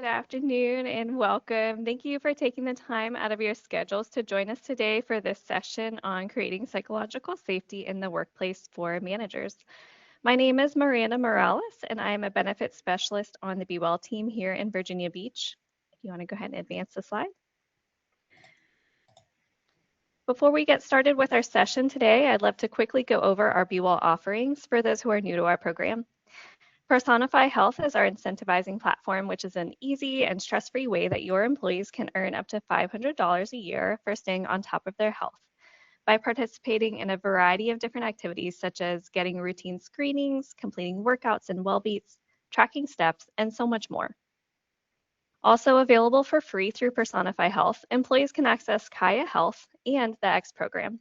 Good afternoon and welcome. Thank you for taking the time out of your schedules to join us today for this session on creating psychological safety in the workplace for managers. My name is Miranda Morales, and I am a benefits specialist on the BEWell team here in Virginia Beach. If you want to go ahead and advance the slide. Before we get started with our session today, I'd love to quickly go over our BEWell offerings for those who are new to our program. Personify Health is our incentivizing platform, which is an easy and stress-free way that your employees can earn up to $500 a year for staying on top of their health by participating in a variety of different activities, such as getting routine screenings, completing workouts and well beats, tracking steps, and so much more. Also available for free through Personify Health, employees can access Kaya Health and the X program.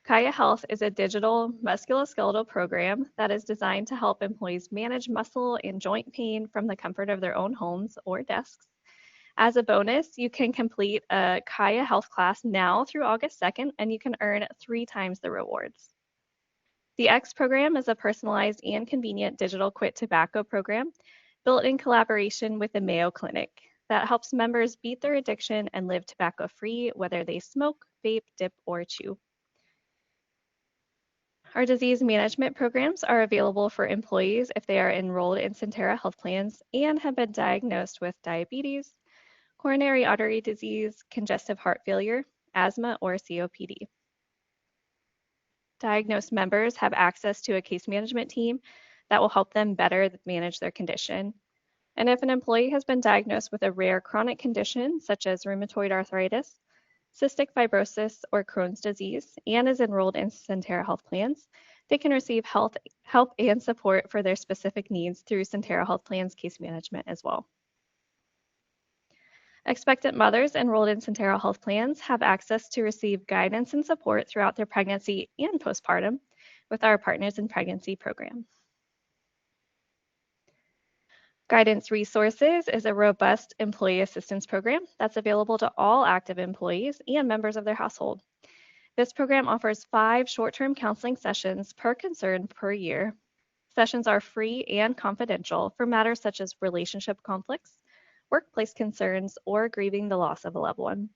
Kaya Health is a digital musculoskeletal program that is designed to help employees manage muscle and joint pain from the comfort of their own homes or desks. As a bonus, you can complete a Kaya Health class now through August 2nd, and you can earn 3 times the rewards. The X program is a personalized and convenient digital quit tobacco program built in collaboration with the Mayo Clinic that helps members beat their addiction and live tobacco-free, whether they smoke, vape, dip, or chew. Our disease management programs are available for employees if they are enrolled in Centera health plans and have been diagnosed with diabetes, coronary artery disease, congestive heart failure, asthma, or COPD. Diagnosed members have access to a case management team that will help them better manage their condition. And if an employee has been diagnosed with a rare chronic condition, such as rheumatoid arthritis, cystic fibrosis, or Crohn's disease, and is enrolled in Centera health plans, they can receive help and support for their specific needs through Centera health plans case management as well. Expectant mothers enrolled in Centera health plans have access to receive guidance and support throughout their pregnancy and postpartum with our Partners in Pregnancy program. Guidance Resources is a robust employee assistance program that's available to all active employees and members of their household. This program offers 5 short-term counseling sessions per concern per year. Sessions are free and confidential for matters such as relationship conflicts, workplace concerns, or grieving the loss of a loved one.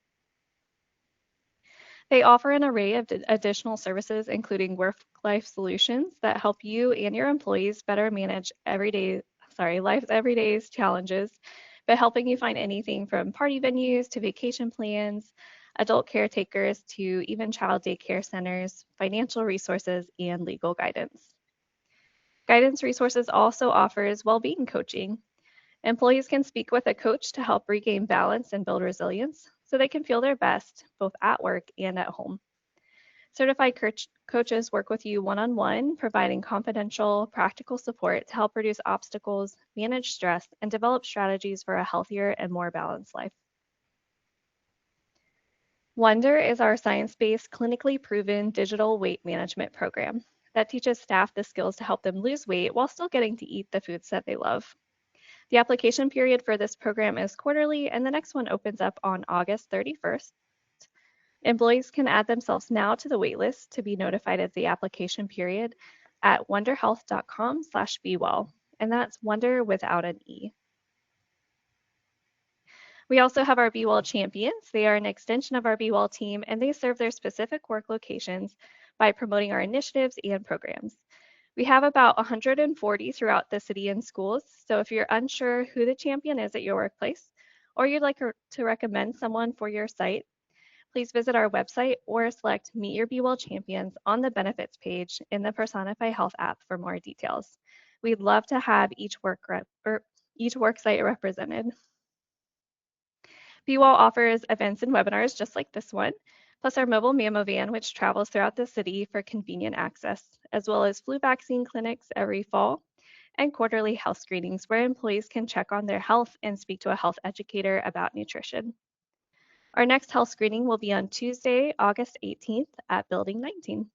They offer an array of additional services, including work-life solutions that help you and your employees better manage life's everyday challenges, but helping you find anything from party venues to vacation plans, adult caretakers to even child daycare centers, financial resources, and legal guidance. Guidance Resources also offers well-being coaching. Employees can speak with a coach to help regain balance and build resilience so they can feel their best both at work and at home. Certified coaches work with you one-on-one, providing confidential, practical support to help reduce obstacles, manage stress, and develop strategies for a healthier and more balanced life. Wonder is our science-based, clinically proven digital weight management program that teaches staff the skills to help them lose weight while still getting to eat the foods that they love. The application period for this program is quarterly, and the next one opens up on August 31st. Employees can add themselves now to the waitlist to be notified of the application period at wonderhealth.com/BEWell, and that's Wonder without an E. We also have our BEWell champions. They are an extension of our BEWell team, and they serve their specific work locations by promoting our initiatives and programs. We have about 140 throughout the city and schools, so if you're unsure who the champion is at your workplace, or you'd like to recommend someone for your site, please visit our website or select Meet Your BEWell Champions on the benefits page in the Personify Health app for more details. We'd love to have each work site represented. BEWell offers events and webinars just like this one, plus our mobile Mammo van, which travels throughout the city for convenient access, as well as flu vaccine clinics every fall and quarterly health screenings where employees can check on their health and speak to a health educator about nutrition. Our next health screening will be on Tuesday, August 18th at Building 19.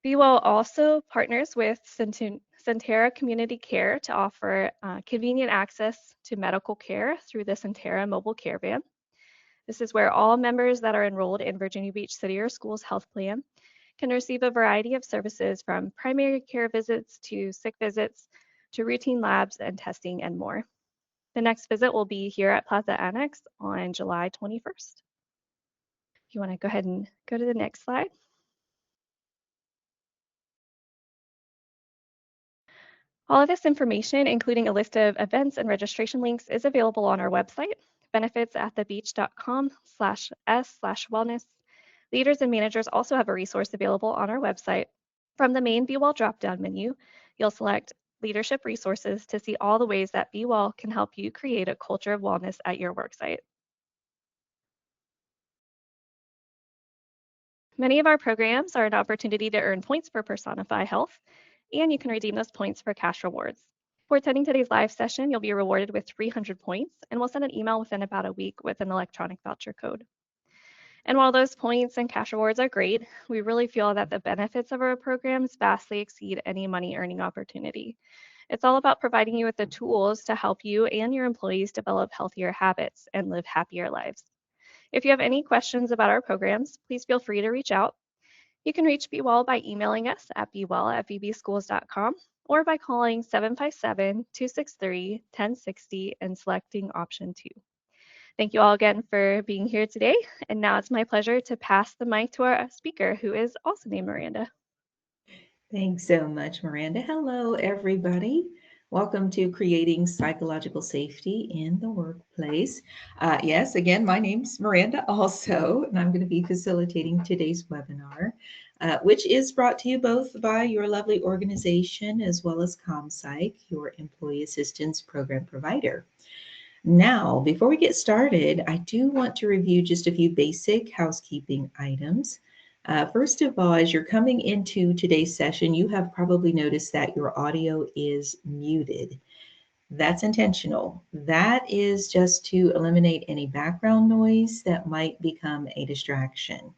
BEWell also partners with Centera Community Care to offer convenient access to medical care through the Centera Mobile Care Van. This is where all members that are enrolled in Virginia Beach City or Schools Health Plan can receive a variety of services from primary care visits to sick visits to routine labs and testing and more. The next visit will be here at Plaza Annex on July 21st. You want to go ahead and go to the next slide. All of this information, including a list of events and registration links, is available on our website, benefitsatthebeach.com/s/wellness. Leaders and managers also have a resource available on our website. From the main BEWell drop-down menu, you'll select Leadership Resources to see all the ways that BEWell can help you create a culture of wellness at your worksite. Many of our programs are an opportunity to earn points for Personify Health, and you can redeem those points for cash rewards. For attending today's live session, you'll be rewarded with 300 points, and we'll send an email within about a week with an electronic voucher code. And while those points and cash rewards are great, we really feel that the benefits of our programs vastly exceed any money earning opportunity. It's all about providing you with the tools to help you and your employees develop healthier habits and live happier lives. If you have any questions about our programs, please feel free to reach out. You can reach BEWell by emailing us at bewell@vbschools.com or by calling 757-263-1060 and selecting option 2. Thank you all again for being here today. And now it's my pleasure to pass the mic to our speaker, who is also named Miranda. Thanks so much, Miranda. Hello, everybody. Welcome to Creating Psychological Safety in the Workplace. Yes, again, my name's Miranda also, and I'm going to be facilitating today's webinar, which is brought to you both by your lovely organization as well as ComPsych, your employee assistance program provider. Now, before we get started, I do want to review just a few basic housekeeping items. First of all, as you're coming into today's session, you have probably noticed that your audio is muted. That's intentional. That is just to eliminate any background noise that might become a distraction.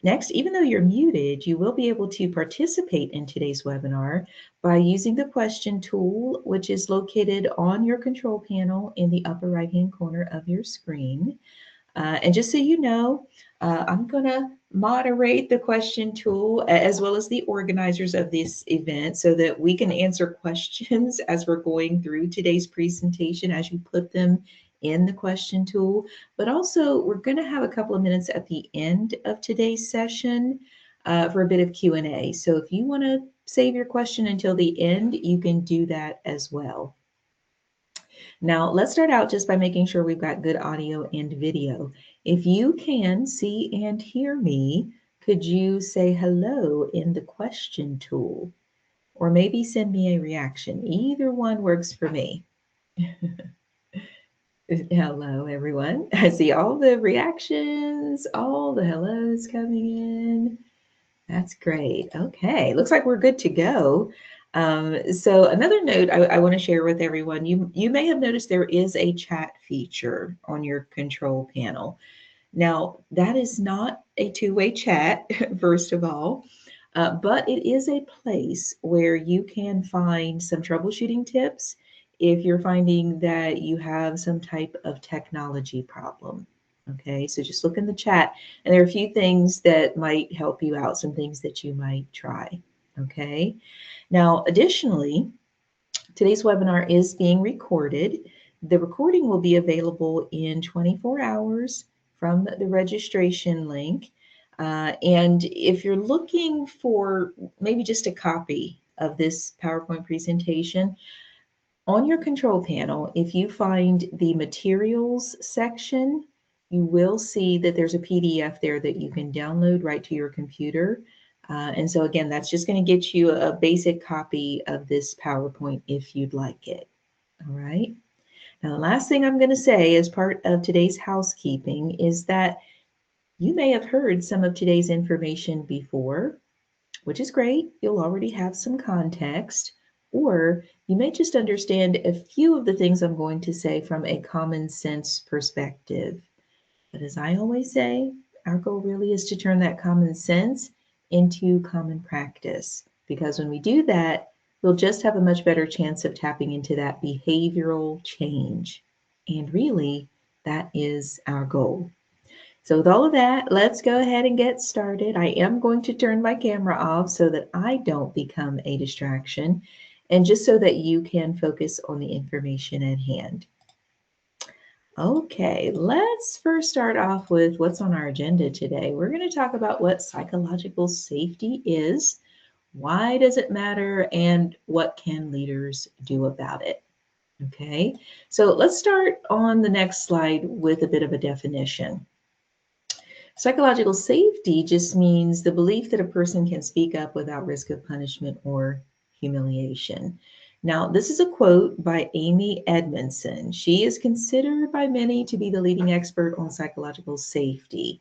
Next, even though you're muted, you will be able to participate in today's webinar by using the question tool, which is located on your control panel in the upper right-hand corner of your screen. And just so you know, I'm going to moderate the question tool as well as the organizers of this event so that we can answer questions as we're going through today's presentation as you put them in the question tool. But also, we're going to have a couple of minutes at the end of today's session for a bit of Q&A. So if you want to save your question until the end, you can do that as well. Now, let's start out just by making sure we've got good audio and video. If you can see and hear me, could you say hello in the question tool? Or maybe send me a reaction. Either one works for me. Hello, everyone. I see all the reactions, all the hellos coming in. That's great. Okay, looks like we're good to go. So another note I want to share with everyone, you may have noticed there is a chat feature on your control panel. Now, that is not a two-way chat, first of all, but it is a place where you can find some troubleshooting tips if you're finding that you have some type of technology problem. Okay, so just look in the chat, and there are a few things that might help you out, some things that you might try. Okay, now additionally, today's webinar is being recorded. The recording will be available in 24 hours from the registration link. And if you're looking for maybe just a copy of this PowerPoint presentation, on your control panel, if you find the materials section, you will see that there's a PDF there that you can download right to your computer. And so again, that's just going to get you a basic copy of this PowerPoint if you'd like it. All right. Now, the last thing I'm going to say as part of today's housekeeping is that you may have heard some of today's information before, which is great. You'll already have some context, or you may just understand a few of the things I'm going to say from a common sense perspective. But as I always say, our goal really is to turn that common sense into common practice, because when we do that, we'll just have a much better chance of tapping into that behavioral change. And really, that is our goal. So with all of that, let's go ahead and get started. I am going to turn my camera off so that I don't become a distraction. and just so that you can focus on the information at hand. Okay, let's first start off with what's on our agenda today. We're going to talk about what psychological safety is, why does it matter, and what can leaders do about it. Okay, so let's start on the next slide with a bit of a definition. Psychological safety just means the belief that a person can speak up without risk of punishment or humiliation. Now, this is a quote by Amy Edmondson. She is considered by many to be the leading expert on psychological safety.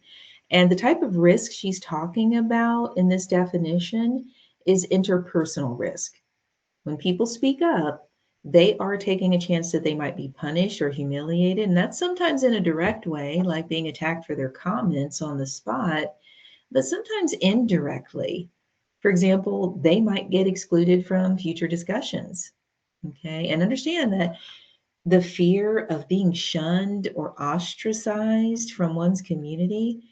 And the type of risk she's talking about in this definition is interpersonal risk. When people speak up, they are taking a chance that they might be punished or humiliated. And that's sometimes in a direct way, like being attacked for their comments on the spot, but sometimes indirectly. For example, they might get excluded from future discussions. Okay. And understand that the fear of being shunned or ostracized from one's community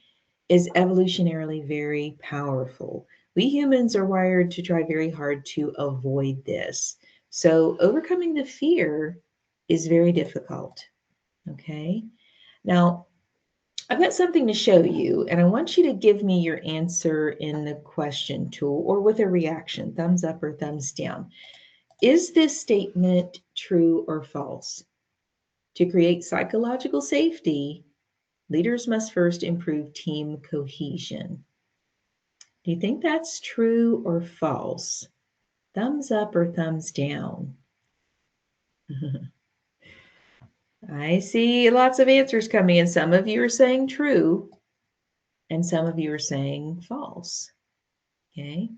is evolutionarily very powerful. We humans are wired to try very hard to avoid this. So overcoming the fear is very difficult. Okay. Now, I've got something to show you, and I want you to give me your answer in the question tool or with a reaction, thumbs up or thumbs down. Is this statement true or false? To create psychological safety, leaders must first improve team cohesion. Do you think that's true or false? Thumbs up or thumbs down? I see lots of answers coming in. Some of you are saying true, and some of you are saying false. Okay.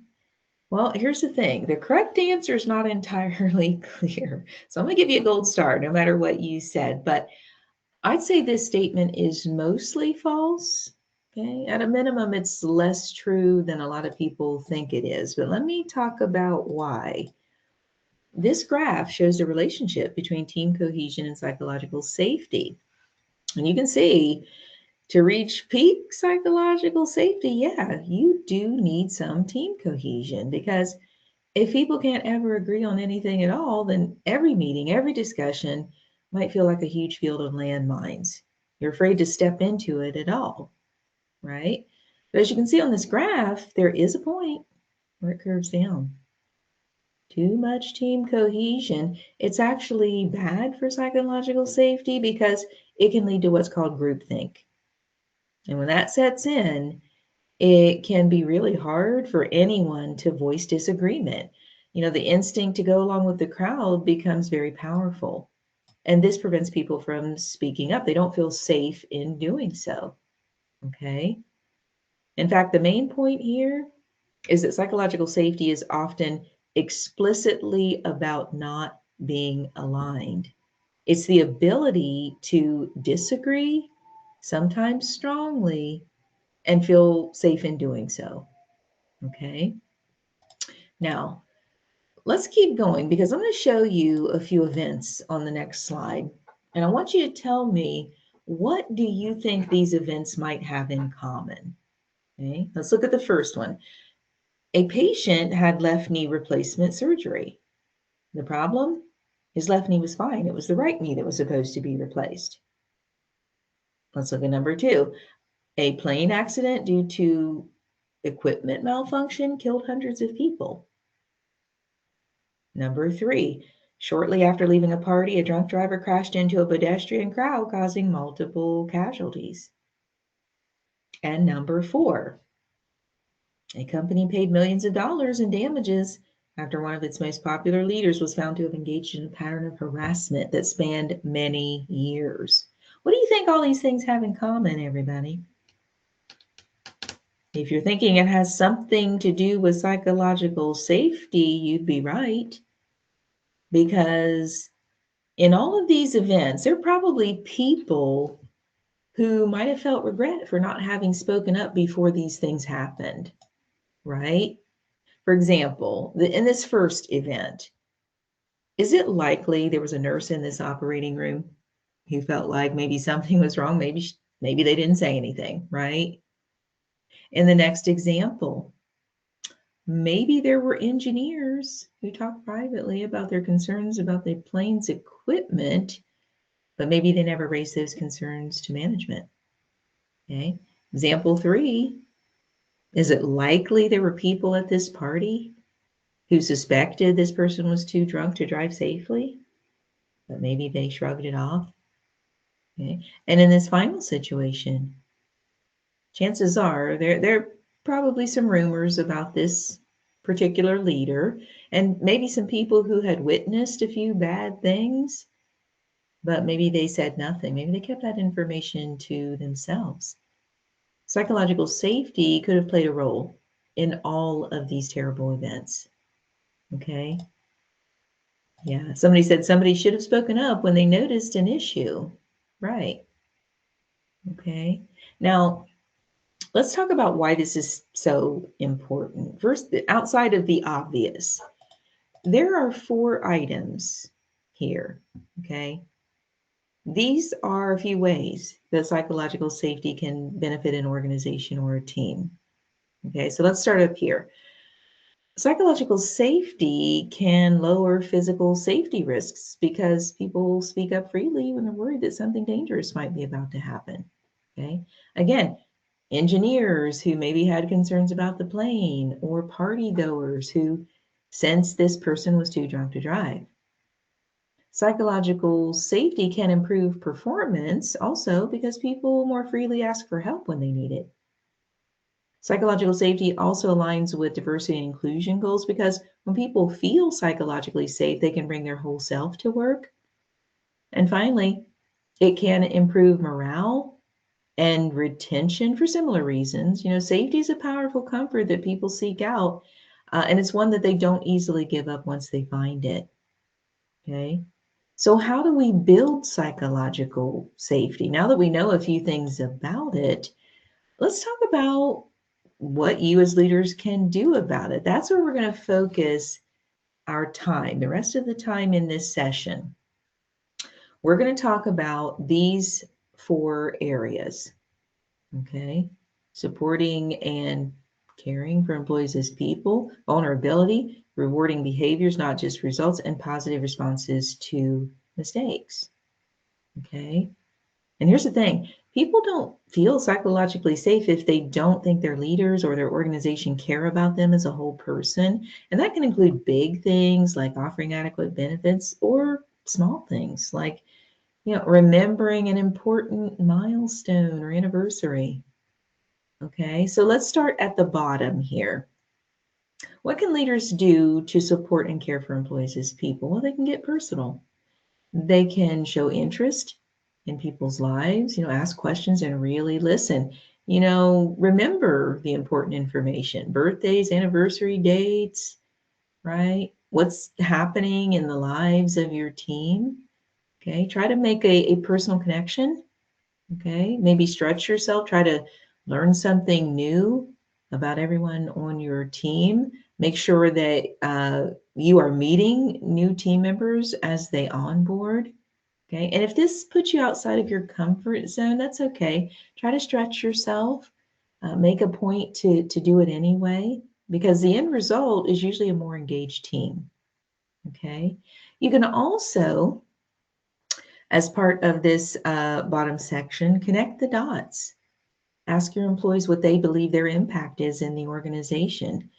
Well, here's the thing. The correct answer is not entirely clear. So I'm going to give you a gold star no matter what you said. But I'd say this statement is mostly false. Okay. At a minimum, it's less true than a lot of people think it is. But let me talk about why. This graph shows the relationship between team cohesion and psychological safety. And you can see to reach peak psychological safety, yeah, you do need some team cohesion because if people can't ever agree on anything at all, then every meeting, every discussion might feel like a huge field of landmines. You're afraid to step into it at all, right? But as you can see on this graph, there is a point where it curves down. Too much team cohesion, it's actually bad for psychological safety because it can lead to what's called groupthink. And when that sets in, it can be really hard for anyone to voice disagreement. You know, the instinct to go along with the crowd becomes very powerful. And this prevents people from speaking up. They don't feel safe in doing so. Okay. In fact, the main point here is that psychological safety is often explicitly about not being aligned. It's the ability to disagree, sometimes strongly, and feel safe in doing so. Okay. Now, let's keep going because I'm going to show you a few events on the next slide. And I want you to tell me, what do you think these events might have in common? Okay. Let's look at the first one. A patient had left knee replacement surgery. The problem? His left knee was fine. It was the right knee that was supposed to be replaced. Let's look at number two. A plane accident due to equipment malfunction killed hundreds of people. Number three, shortly after leaving a party, a drunk driver crashed into a pedestrian crowd, causing multiple casualties. And number four, a company paid millions of dollars in damages after one of its most popular leaders was found to have engaged in a pattern of harassment that spanned many years. What do you think all these things have in common, everybody? If you're thinking it has something to do with psychological safety, you'd be right. Because in all of these events, there are probably people who might have felt regret for not having spoken up before these things happened, right? For example, in this first event, is it likely there was a nurse in this operating room who felt like maybe something was wrong? Maybe they didn't say anything, right? In the next example, Maybe there were engineers who talked privately about their concerns about the plane's equipment, but maybe they never raised those concerns to management. Okay. Example 3, is it likely there were people at this party who suspected this person was too drunk to drive safely, but maybe they shrugged it off? Okay. And in this final situation, chances are there are probably some rumors about this particular leader and maybe some people who had witnessed a few bad things, but maybe they said nothing. Maybe they kept that information to themselves. Psychological safety could have played a role in all of these terrible events. Okay. Yeah. Somebody said somebody should have spoken up when they noticed an issue. Right. Okay. Now, let's talk about why this is so important. First, outside of the obvious, there are 4 items here. Okay. These are a few ways that psychological safety can benefit an organization or a team. Okay, so let's start up here. Psychological safety can lower physical safety risks because people speak up freely when they're worried that something dangerous might be about to happen. Okay, again, engineers who maybe had concerns about the plane, or party goers who sensed this person was too drunk to drive. Psychological safety can improve performance also because people more freely ask for help when they need it. Psychological safety also aligns with diversity and inclusion goals because when people feel psychologically safe, they can bring their whole self to work. And finally, it can improve morale and retention for similar reasons. Safety is a powerful comfort that people seek out, and it's one that they don't easily give up once they find it. Okay. So, how do we build psychological safety? Now that we know a few things about it, let's talk about what you as leaders can do about it. That's where we're going to focus our time, the rest of the time in this session. We're going to talk about these 4 areas. Okay. Supporting and caring for employees as people, vulnerability, rewarding behaviors, not just results, and positive responses to mistakes. Okay. And here's the thing, people don't feel psychologically safe if they don't think their leaders or their organization care about them as a whole person. And that can include big things like offering adequate benefits, or small things like, remembering an important milestone or anniversary. Okay, so let's start at the bottom here. What can leaders do to support and care for employees as people? Well, they can get personal. They can show interest in people's lives, ask questions and really listen. Remember the important information, birthdays, anniversary dates, right? What's happening in the lives of your team. Okay, try to make a personal connection. Okay, maybe stretch yourself, try to learn something new about everyone on your team. Make sure that you are meeting new team members as they onboard. Okay, and if this puts you outside of your comfort zone, that's okay. Try to stretch yourself. Make a point to do it anyway, because the end result is usually a more engaged team. Okay, you can also, as part of this bottom section, connect the dots. Ask your employees what they believe their impact is in the organization.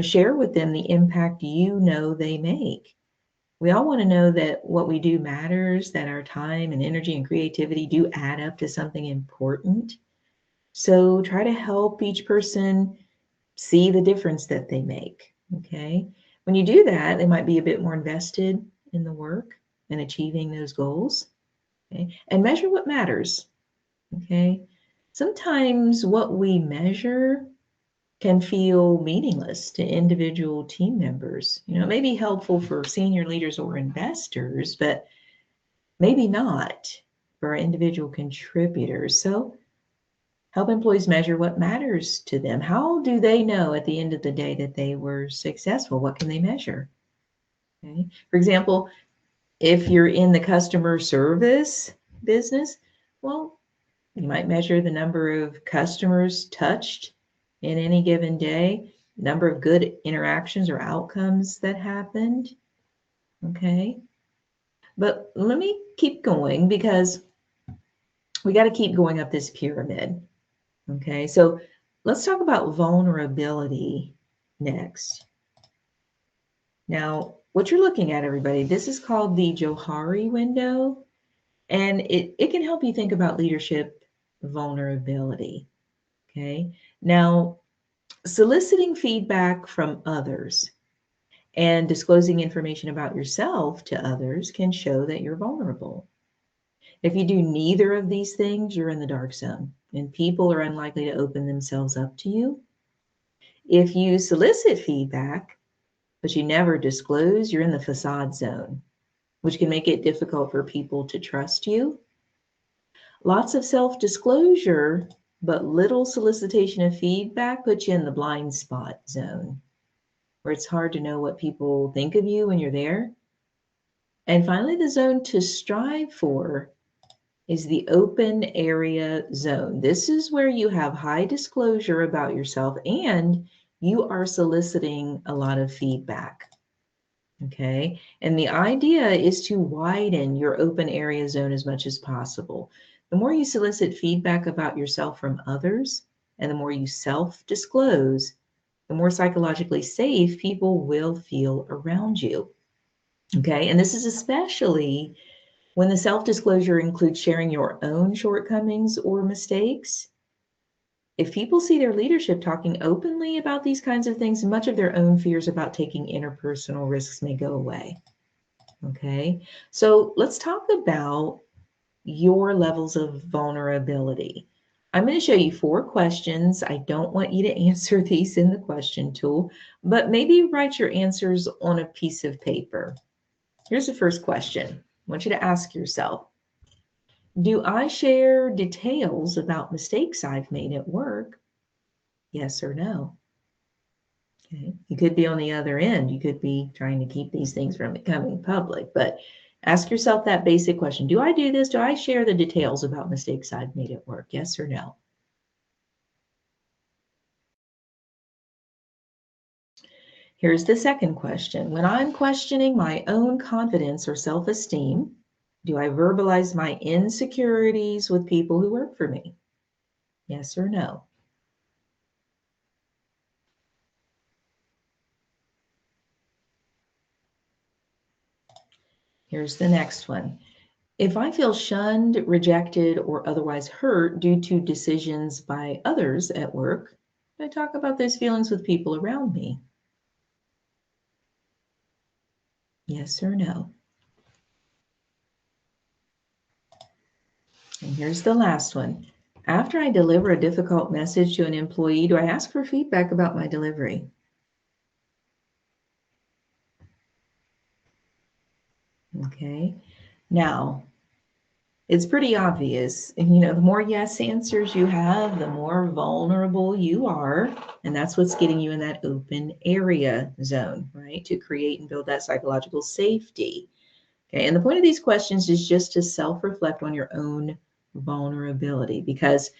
Share with them the impact they make. We all want to know that what we do matters, that our time and energy and creativity do add up to something important. So try to help each person see the difference that they make. Okay. When you do that, they might be a bit more invested in the work and achieving those goals. Okay. And measure what matters. Okay. Sometimes what we measure can feel meaningless to individual team members. It may be helpful for senior leaders or investors, but maybe not for our individual contributors. So help employees measure what matters to them. How do they know at the end of the day that they were successful? What can they measure? Okay. For example, if you're in the customer service business, well, you might measure the number of customers touched in any given day. number of good interactions or outcomes that happened. Okay. But let me keep going because we got to keep going up this pyramid. Okay. So let's talk about vulnerability next. Now, what you're looking at, everybody, this is called the Johari window, and it can help you think about leadership vulnerability. Okay. Now, soliciting feedback from others and disclosing information about yourself to others can show that you're vulnerable. If you do neither of these things, you're in the dark zone, and people are unlikely to open themselves up to you. If you solicit feedback, but you never disclose, you're in the facade zone, which can make it difficult for people to trust you. Lots of self-disclosure, but little solicitation of feedback puts you in the blind spot zone, where it's hard to know what people think of you when you're there. And finally, the zone to strive for is the open area zone. This is where you have high disclosure about yourself and you are soliciting a lot of feedback. Okay. And the idea is to widen your open area zone as much as possible. The more you solicit feedback about yourself from others and the more you self disclose, the more psychologically safe people will feel around you. Okay. And this is especially when the self disclosure includes sharing your own shortcomings or mistakes. If people see their leadership talking openly about these kinds of things, much of their own fears about taking interpersonal risks may go away. Okay, so let's talk about your levels of vulnerability. I'm going to show you 4 questions. I don't want you to answer these in the question tool, but maybe write your answers on a piece of paper. Here's the first question. I want you to ask yourself, do I share details about mistakes I've made at work? Yes or no? Okay. You could be on the other end. You could be trying to keep these things from becoming public, but ask yourself that basic question. Do I do this? Do I share the details about mistakes I've made at work? Yes or no? Here's the second question. When I'm questioning my own confidence or self-esteem, do I verbalize my insecurities with people who work for me? Yes or no? Here's the next one. If I feel shunned, rejected, or otherwise hurt due to decisions by others at work, I talk about those feelings with people around me. Yes or no? And here's the last one. After I deliver a difficult message to an employee, do I ask for feedback about my delivery? Okay. Now, it's pretty obvious. The more yes answers you have, the more vulnerable you are. And that's what's getting you in that open area zone, right? To create and build that psychological safety. Okay. And the point of these questions is just to self-reflect on your own vulnerability, because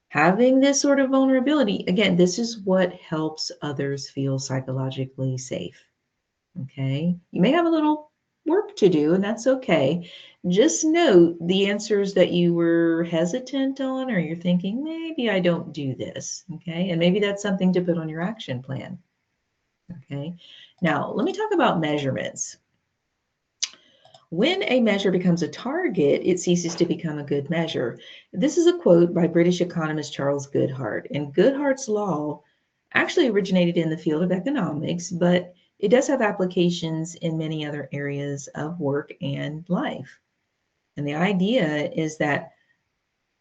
having this sort of vulnerability, again, this is what helps others feel psychologically safe. Okay. You may have a little work to do, and that's okay. Just note the answers that you were hesitant on, or you're thinking, maybe I don't do this. Okay. And maybe that's something to put on your action plan. Okay. Now, let me talk about measurements. When a measure becomes a target, it ceases to become a good measure. This is a quote by British economist Charles Goodhart. And Goodhart's law actually originated in the field of economics, but it does have applications in many other areas of work and life. And the idea is that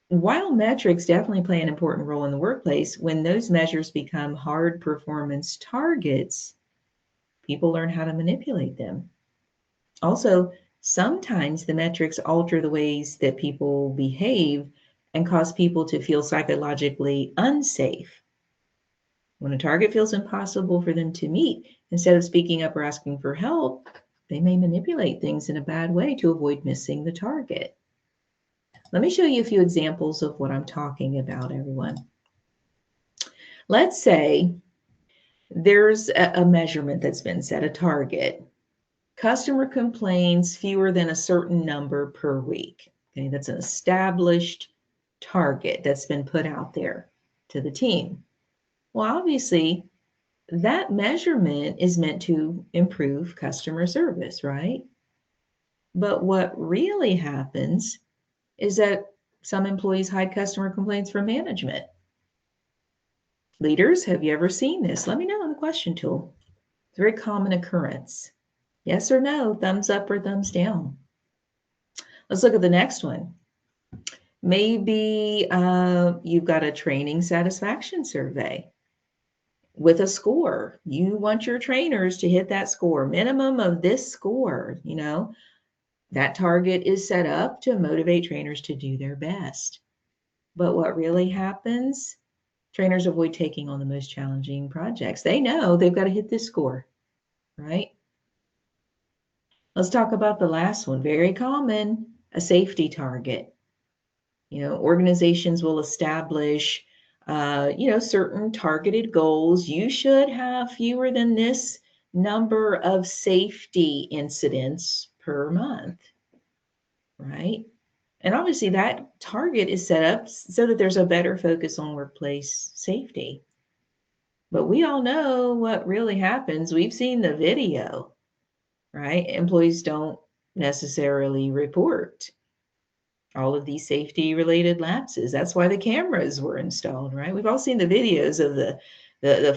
while metrics definitely play an important role in the workplace, when those measures become hard performance targets, people learn how to manipulate them. Also, sometimes the metrics alter the ways that people behave and cause people to feel psychologically unsafe. When a target feels impossible for them to meet, instead of speaking up or asking for help, they may manipulate things in a bad way to avoid missing the target. Let me show you a few examples of what I'm talking about, everyone. Let's say There's a measurement that's been set, a target. Customer complaints fewer than a certain number per week. Okay, that's an established target that's been put out there to the team. Well, obviously, that measurement is meant to improve customer service, right? But what really happens is that some employees hide customer complaints from management. Leaders, have you ever seen this? Let me know in the question tool. It's a very common occurrence. Yes or no, thumbs up or thumbs down. Let's look at the next one. Maybe you've got a training satisfaction survey with a score. You want your trainers to hit that score, minimum of this score. That target is set up to motivate trainers to do their best. But what really happens? Trainers avoid taking on the most challenging projects. They know they've got to hit this score, right? Let's talk about the last one. Very common, a safety target. Organizations will establish, certain targeted goals. You should have fewer than this number of safety incidents per month, right? And obviously that target is set up so that there's a better focus on workplace safety. But we all know what really happens. We've seen the video, right? Employees don't necessarily report all of these safety related lapses. That's why the cameras were installed, right? We've all seen the videos of the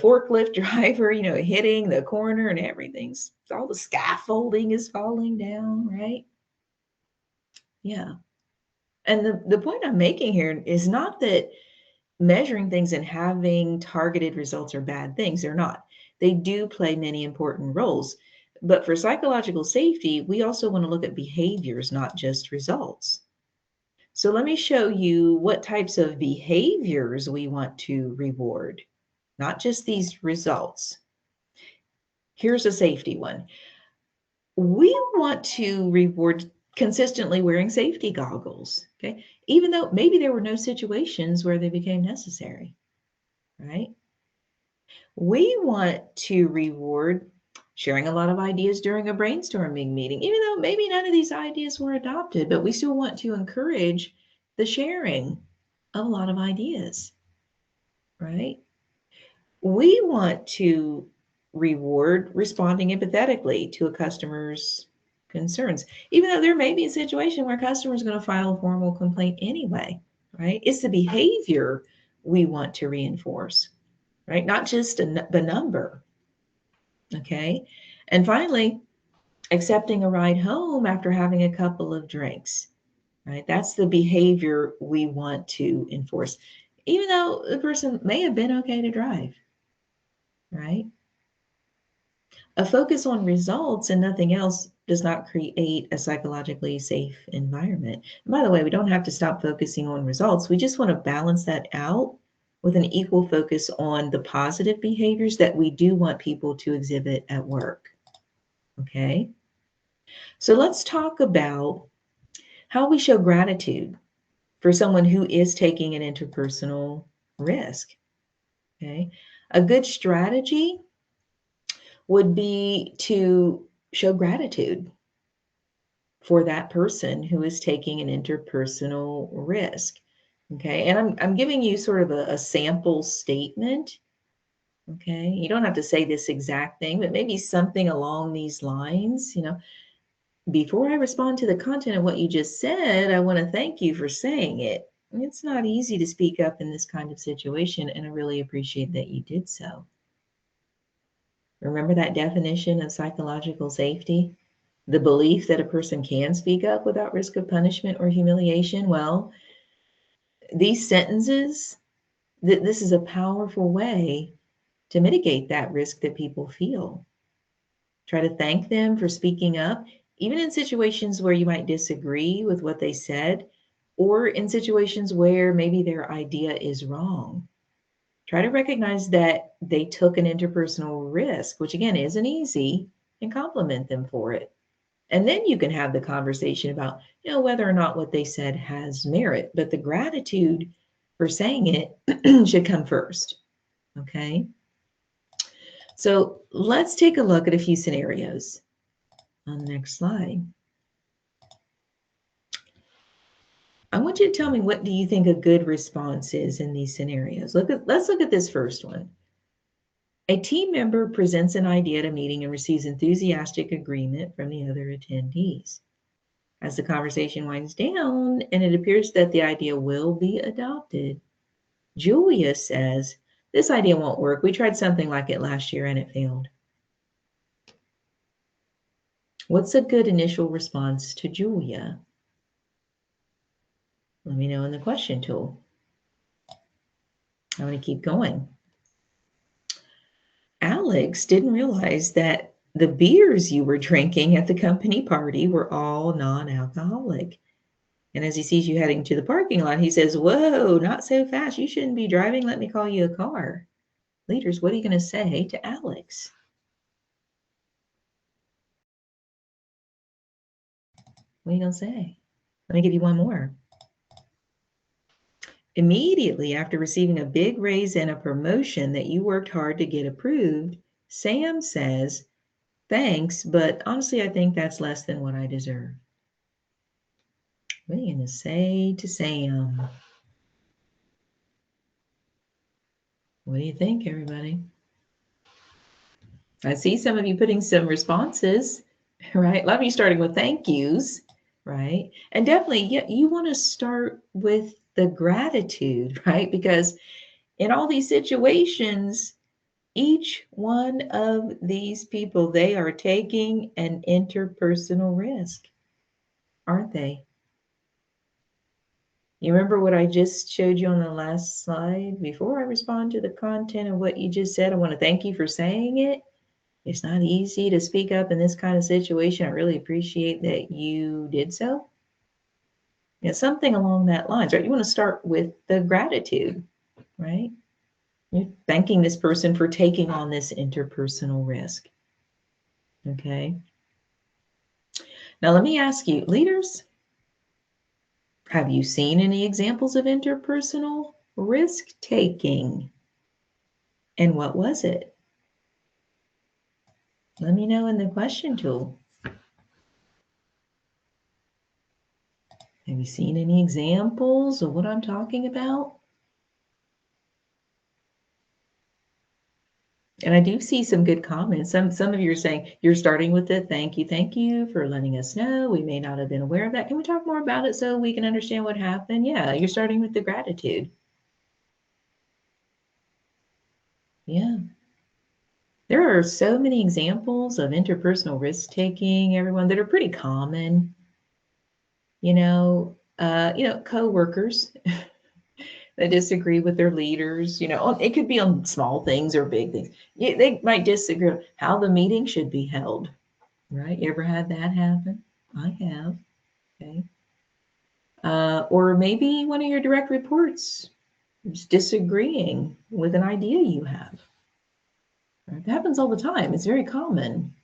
forklift driver, hitting the corner and everything's all the scaffolding is falling down, right? Yeah. And the point I'm making here is not that measuring things and having targeted results are bad things. They're not. They do play many important roles. But for psychological safety, we also want to look at behaviors, not just results. So let me show you what types of behaviors we want to reward, not just these results. Here's a safety one. We want to reward consistently wearing safety goggles, okay? Even though maybe there were no situations where they became necessary, right? We want to reward sharing a lot of ideas during a brainstorming meeting, even though maybe none of these ideas were adopted, but we still want to encourage the sharing of a lot of ideas, right? We want to reward responding empathetically to a customer's concerns, even though there may be a situation where a customer is going to file a formal complaint anyway, right? It's the behavior we want to reinforce, right? Not just the number, okay? And finally, accepting a ride home after having a couple of drinks, right? That's the behavior we want to enforce, even though the person may have been okay to drive, right? A focus on results and nothing else does not create a psychologically safe environment. And by the way, we don't have to stop focusing on results. We just want to balance that out with an equal focus on the positive behaviors that we do want people to exhibit at work. Okay? So let's talk about how we show gratitude for someone who is taking an interpersonal risk. Okay? A good strategy would be to show gratitude for that person who is taking an interpersonal risk. Okay, and I'm giving you sort of a sample statement. Okay, you don't have to say this exact thing, but maybe something along these lines. Before I respond to the content of what you just said, I want to thank you for saying it. It's not easy to speak up in this kind of situation, and I really appreciate that you did so. Remember that definition of psychological safety? The belief that a person can speak up without risk of punishment or humiliation. Well, these sentences, this is a powerful way to mitigate that risk that people feel. Try to thank them for speaking up, even in situations where you might disagree with what they said, or in situations where maybe their idea is wrong. Try to recognize that they took an interpersonal risk, which again isn't easy, and compliment them for it. And then you can have the conversation about, whether or not what they said has merit. But the gratitude for saying it should come first. Okay. So let's take a look at a few scenarios on the next slide. I want you to tell me, what do you think a good response is in these scenarios? Let's look at this first one. A team member presents an idea at a meeting and receives enthusiastic agreement from the other attendees. As the conversation winds down and it appears that the idea will be adopted, Julia says, "This idea won't work. We tried something like it last year and it failed." What's a good initial response to Julia? Let me know in the question tool. I'm going to keep going. Alex didn't realize that the beers you were drinking at the company party were all non-alcoholic. And as he sees you heading to the parking lot, he says, "Whoa, not so fast. You shouldn't be driving. Let me call you a car." Leaders, what are you going to say to Alex? What are you going to say? Let me give you one more. Immediately after receiving a big raise and a promotion that you worked hard to get approved, Sam says, "Thanks, but honestly, I think that's less than what I deserve." What are you going to say to Sam? What do you think, everybody? I see some of you putting some responses, right? A lot of you starting with thank yous, right? And definitely, you want to start with the gratitude, right? Because in all these situations, each one of these people, they are taking an interpersonal risk, aren't they? You remember what I just showed you on the last slide? Before I respond to the content of what you just said, I want to thank you for saying it. It's not easy to speak up in this kind of situation. I really appreciate that you did so. Something along that lines, right? You want to start with the gratitude, right? You're thanking this person for taking on this interpersonal risk. Okay. Now, let me ask you, leaders, have you seen any examples of interpersonal risk taking? And what was it? Let me know in the question tool. Have you seen any examples of what I'm talking about? And I do see some good comments. Some of you are saying you're starting with the thank you for letting us know. We may not have been aware of that. Can we talk more about it so we can understand what happened? Yeah, you're starting with the gratitude. Yeah. There are so many examples of interpersonal risk taking, everyone, that are pretty common. Co-workers that disagree with their leaders. It could be on small things or big things. They might disagree on how the meeting should be held. Right? You ever had that happen? I have. Okay. Or maybe one of your direct reports is disagreeing with an idea you have. Right? That happens all the time. It's very common.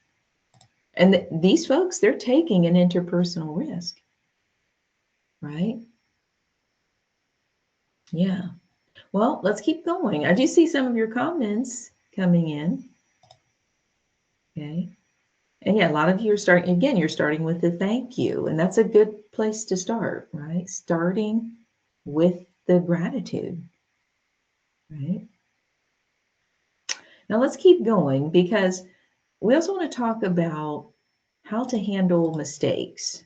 And these folks, they're taking an interpersonal risk. Right? Yeah. Well, let's keep going. I do see some of your comments coming in. Okay. And yeah, a lot of you are starting, again, you're starting with the thank you. And that's a good place to start, right? Starting with the gratitude, right? Now let's keep going, because we also want to talk about how to handle mistakes.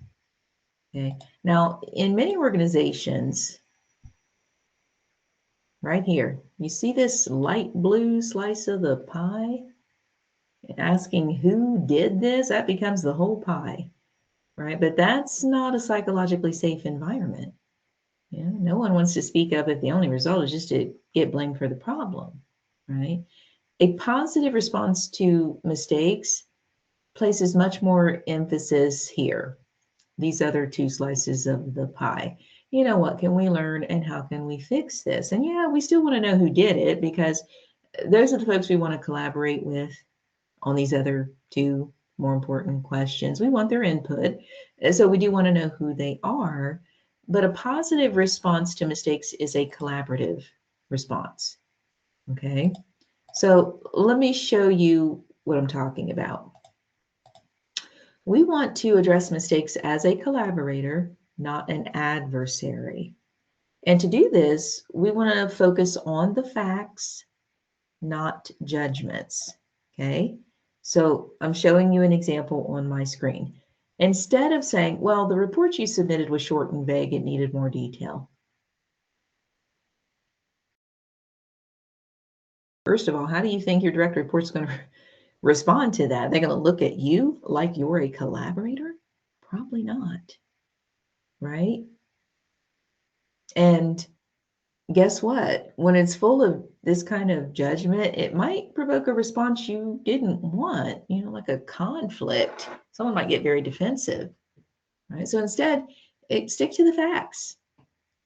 Okay. Now, in many organizations, right here, you see this light blue slice of the pie? Asking who did this, that becomes the whole pie, right? But that's not a psychologically safe environment. No one wants to speak up if the only result is just to get blamed for the problem, right? A positive response to mistakes places much more emphasis here, these other two slices of the pie. What can we learn and how can we fix this? And yeah, we still want to know who did it, because those are the folks we want to collaborate with on these other two more important questions. We want their input. So we do want to know who they are. But a positive response to mistakes is a collaborative response. Okay. So let me show you what I'm talking about. We want to address mistakes as a collaborator, not an adversary. And to do this, we want to focus on the facts, not judgments. Okay, so I'm showing you an example on my screen. Instead of saying, well, the report you submitted was short and vague, it needed more detail. First of all, how do you think your direct report's going to respond to that? They're going to look at you like you're a collaborator? Probably not, right? And guess what? When it's full of this kind of judgment, it might provoke a response you didn't want, like a conflict. Someone might get very defensive, right? So instead, stick to the facts.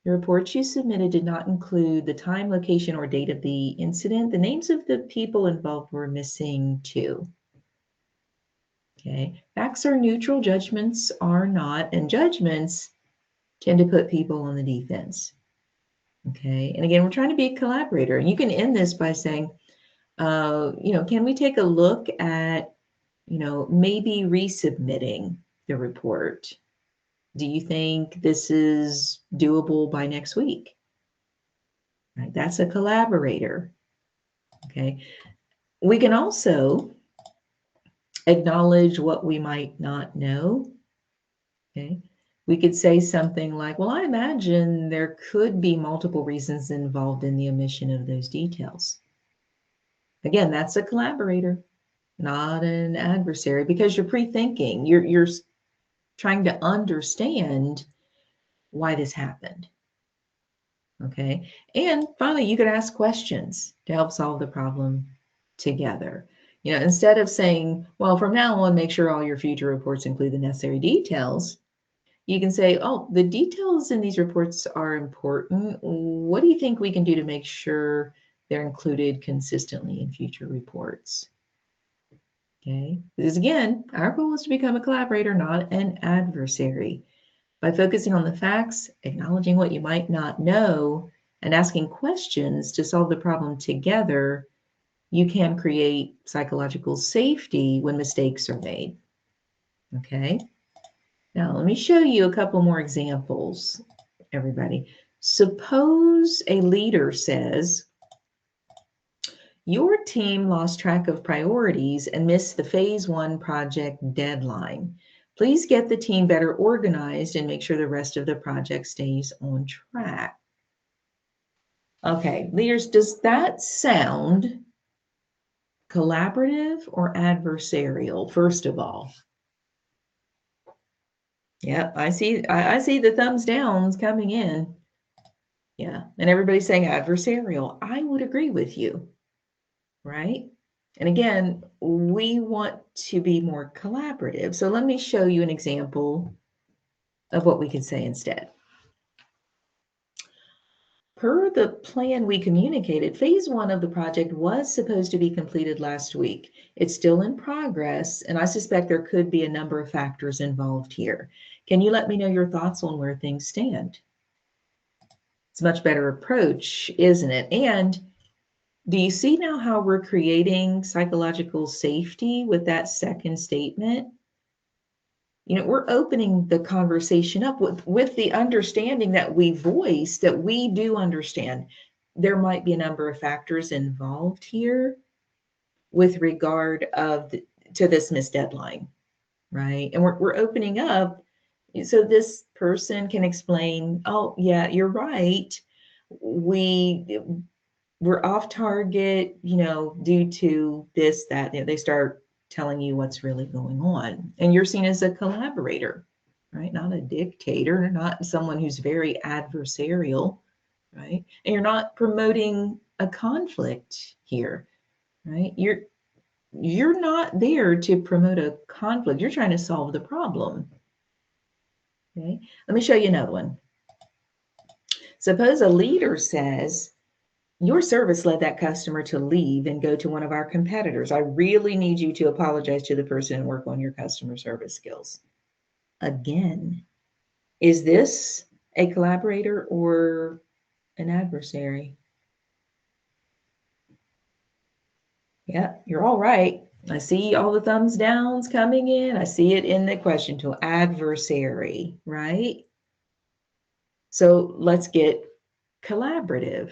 The reports you submitted did not include the time, location, or date of the incident. The names of the people involved were missing too. Okay, facts are neutral, judgments are not, and judgments tend to put people on the defense. Okay, and again, we're trying to be a collaborator, and you can end this by saying, can we take a look at, maybe resubmitting the report? Do you think this is doable by next week? Right, that's a collaborator. Okay, we can also acknowledge what we might not know. Okay, we could say something like, well, I imagine there could be multiple reasons involved in the omission of those details. Again, that's a collaborator, not an adversary, because you're pre-thinking. You're trying to understand why this happened. Okay. And finally, you could ask questions to help solve the problem together. Instead of saying, well, from now on, make sure all your future reports include the necessary details, you can say, oh, the details in these reports are important. What do you think we can do to make sure they're included consistently in future reports? Okay, because again, our goal is to become a collaborator, not an adversary. By focusing on the facts, acknowledging what you might not know, and asking questions to solve the problem together, you can create psychological safety when mistakes are made. Okay, now let me show you a couple more examples, everybody. Suppose a leader says, your team lost track of priorities and missed the phase 1 project deadline. Please get the team better organized and make sure the rest of the project stays on track. Okay, leaders, does that sound collaborative or adversarial, first of all? Yeah, I see the thumbs downs coming in. Yeah, and everybody's saying adversarial. I would agree with you, right? And again, we want to be more collaborative. So let me show you an example of what we could say instead. Per the plan we communicated, phase 1 of the project was supposed to be completed last week. It's still in progress, and I suspect there could be a number of factors involved here. Can you let me know your thoughts on where things stand? It's a much better approach, isn't it? And do you see now how we're creating psychological safety with that second statement? We're opening the conversation up with the understanding that we voice, that we do understand there might be a number of factors involved here with regard to this missed deadline, right? And we're opening up so this person can explain, oh yeah, you're right. We're off target, due to this, that. They start telling you what's really going on. And you're seen as a collaborator, right? Not a dictator, not someone who's very adversarial, right? And you're not promoting a conflict here, right? You're not there to promote a conflict. You're trying to solve the problem. Okay, let me show you another one. Suppose a leader says, your service led that customer to leave and go to one of our competitors. I really need you to apologize to the person and work on your customer service skills. Again, is this a collaborator or an adversary? Yeah, you're all right. I see all the thumbs downs coming in. I see it in the question tool, adversary, right? So let's get collaborative.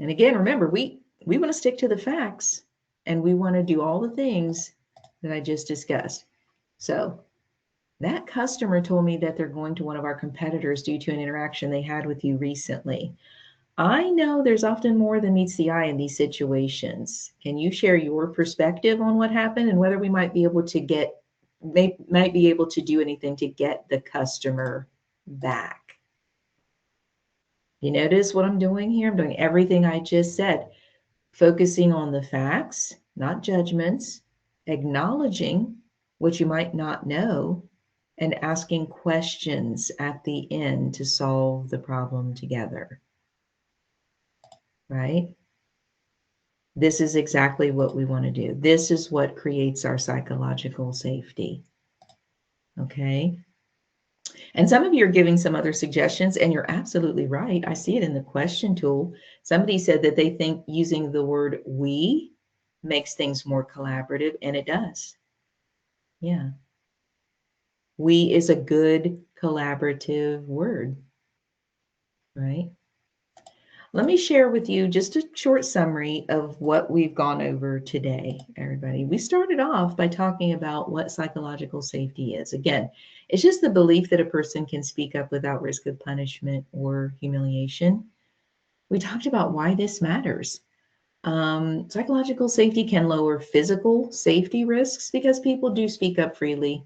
And again, remember, we want to stick to the facts and we want to do all the things that I just discussed. So that customer told me that they're going to one of our competitors due to an interaction they had with you recently. I know there's often more than meets the eye in these situations. Can you share your perspective on what happened and whether we might be able to might be able to do anything to get the customer back? You notice what I'm doing here? I'm doing everything I just said, focusing on the facts, not judgments, acknowledging what you might not know, and asking questions at the end to solve the problem together, right? This is exactly what we want to do. This is what creates our psychological safety. Okay. And some of you are giving some other suggestions, and you're absolutely right. I see it in the question tool. Somebody said that they think using the word we makes things more collaborative, and it does. Yeah. We is a good collaborative word, right? Let me share with you just a short summary of what we've gone over today, everybody. We started off by talking about what psychological safety is. Again, it's just the belief that a person can speak up without risk of punishment or humiliation. We talked about why this matters. Psychological safety can lower physical safety risks because people do speak up freely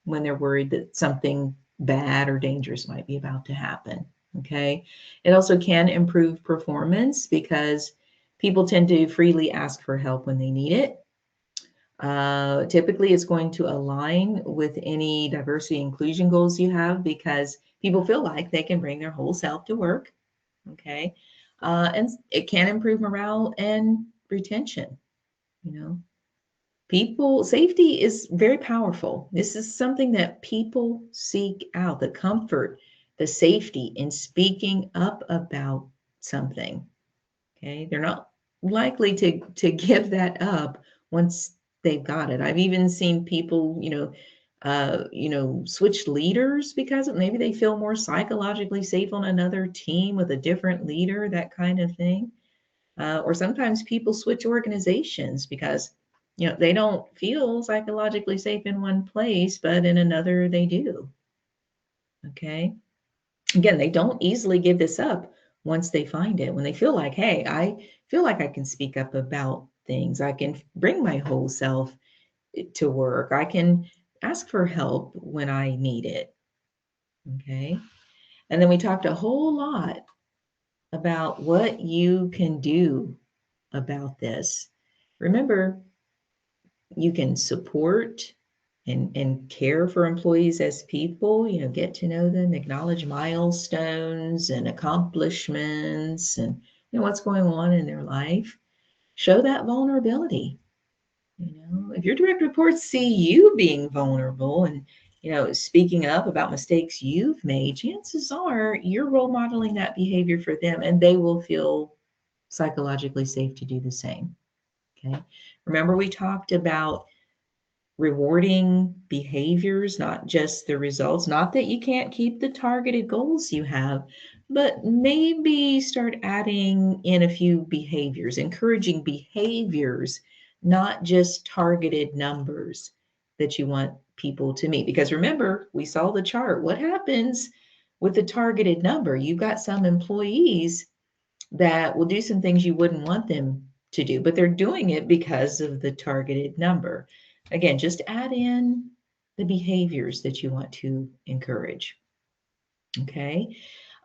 when they're worried that something bad or dangerous might be about to happen. Okay. It also can improve performance because people tend to freely ask for help when they need it. Typically, it's going to align with any diversity inclusion goals you have because people feel like they can bring their whole self to work. Okay. And it can improve morale and retention. You know, people, safety is very powerful. This is something that people seek out, the comfort, the safety in speaking up about something. Okay. They're not likely to give that up once they've got it. I've even seen people, switch leaders because maybe they feel more psychologically safe on another team with a different leader, that kind of thing. Or sometimes people switch organizations because they don't feel psychologically safe in one place, but in another they do. Okay. Again, they don't easily give this up once they find it. When they feel like, hey, I feel like I can speak up about things, I can bring my whole self to work, I can ask for help when I need it. Okay. And then we talked a whole lot about what you can do about this. Remember, you can support and care for employees as people, get to know them, acknowledge milestones and accomplishments and what's going on in their life. Show that vulnerability. If your direct reports see you being vulnerable and speaking up about mistakes you've made, chances are you're role modeling that behavior for them and they will feel psychologically safe to do the same. Okay. Remember, we talked about rewarding behaviors, not just the results. Not that you can't keep the targeted goals you have, but maybe start adding in a few behaviors, encouraging behaviors, not just targeted numbers that you want people to meet. Because remember, we saw the chart. What happens with the targeted number? You've got some employees that will do some things you wouldn't want them to do, but they're doing it because of the targeted number. Again, just add in the behaviors that you want to encourage. Okay.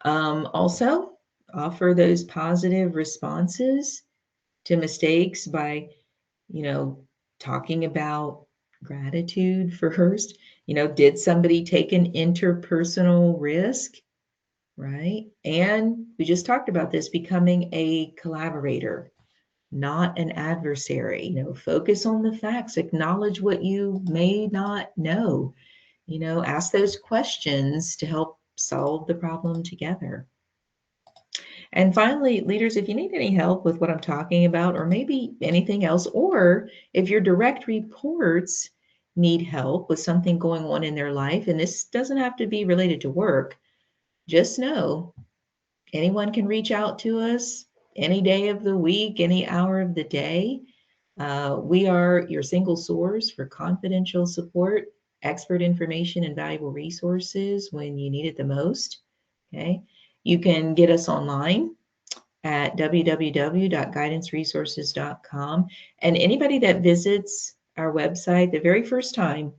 Also, offer those positive responses to mistakes by, talking about gratitude first. Did somebody take an interpersonal risk? Right? And we just talked about this, becoming a collaborator, not an adversary. Focus on the facts, acknowledge what you may not know, ask those questions to help solve the problem together. And finally, leaders, if you need any help with what I'm talking about, or maybe anything else, or if your direct reports need help with something going on in their life, and this doesn't have to be related to work, just know anyone can reach out to us any day of the week, any hour of the day. We are your single source for confidential support, expert information, and valuable resources when you need it the most. Okay. You can get us online at www.guidanceresources.com. And anybody that visits our website the very first time,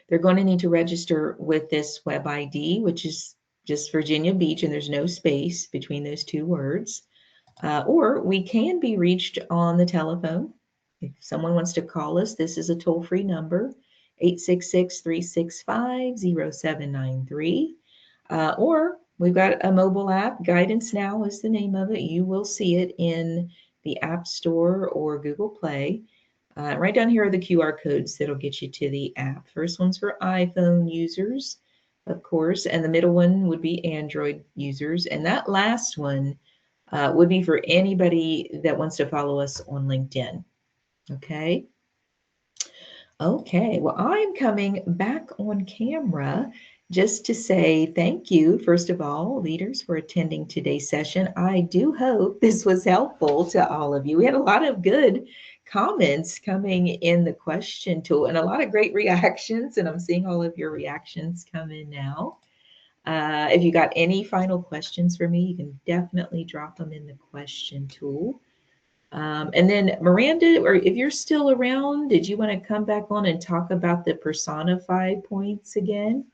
they're going to need to register with this web ID, which is just Virginia Beach, and there's no space between those two words. Or we can be reached on the telephone. If someone wants to call us, this is a toll-free number, 866-365-0793. Or we've got a mobile app, Guidance Now is the name of it. You will see it in the App Store or Google Play. Right down here are the QR codes that'll get you to the app. First one's for iPhone users, of course, and the middle one would be Android users. And that last one would be for anybody that wants to follow us on LinkedIn. Okay. Okay, well, I'm coming back on camera just to say thank you, first of all, leaders, for attending today's session. I do hope this was helpful to all of you. We had a lot of good comments coming in the question tool and a lot of great reactions, and I'm seeing all of your reactions come in now. If you got any final questions for me, you can definitely drop them in the question tool. And then Miranda, or if you're still around, did you want to come back on and talk about the personify points again?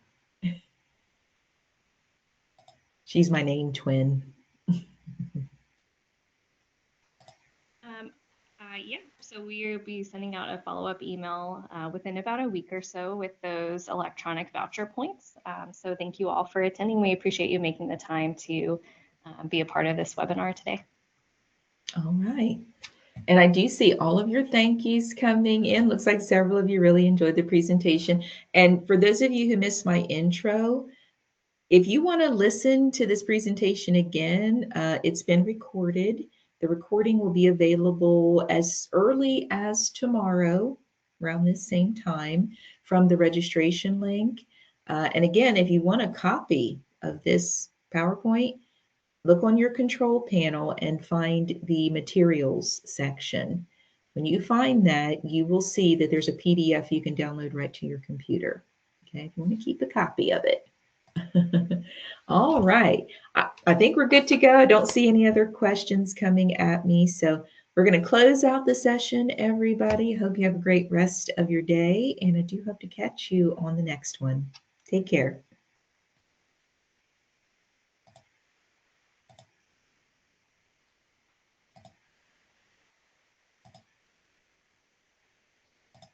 She's my name twin. Um, yeah, so we'll be sending out a follow-up email within about a week or so with those electronic voucher points. So thank you all for attending. We appreciate you making the time to be a part of this webinar today. All right. And I do see all of your thank yous coming in. Looks like several of you really enjoyed the presentation. And for those of you who missed my intro, if you want to listen to this presentation again, it's been recorded. The recording will be available as early as tomorrow, around this same time, from the registration link. And again, if you want a copy of this PowerPoint, look on your control panel and find the materials section. When you find that, you will see that there's a PDF you can download right to your computer. Okay, if you want to keep a copy of it. All right. I think we're good to go. I don't see any other questions coming at me. So we're going to close out the session, everybody. Hope you have a great rest of your day. And I do hope to catch you on the next one. Take care.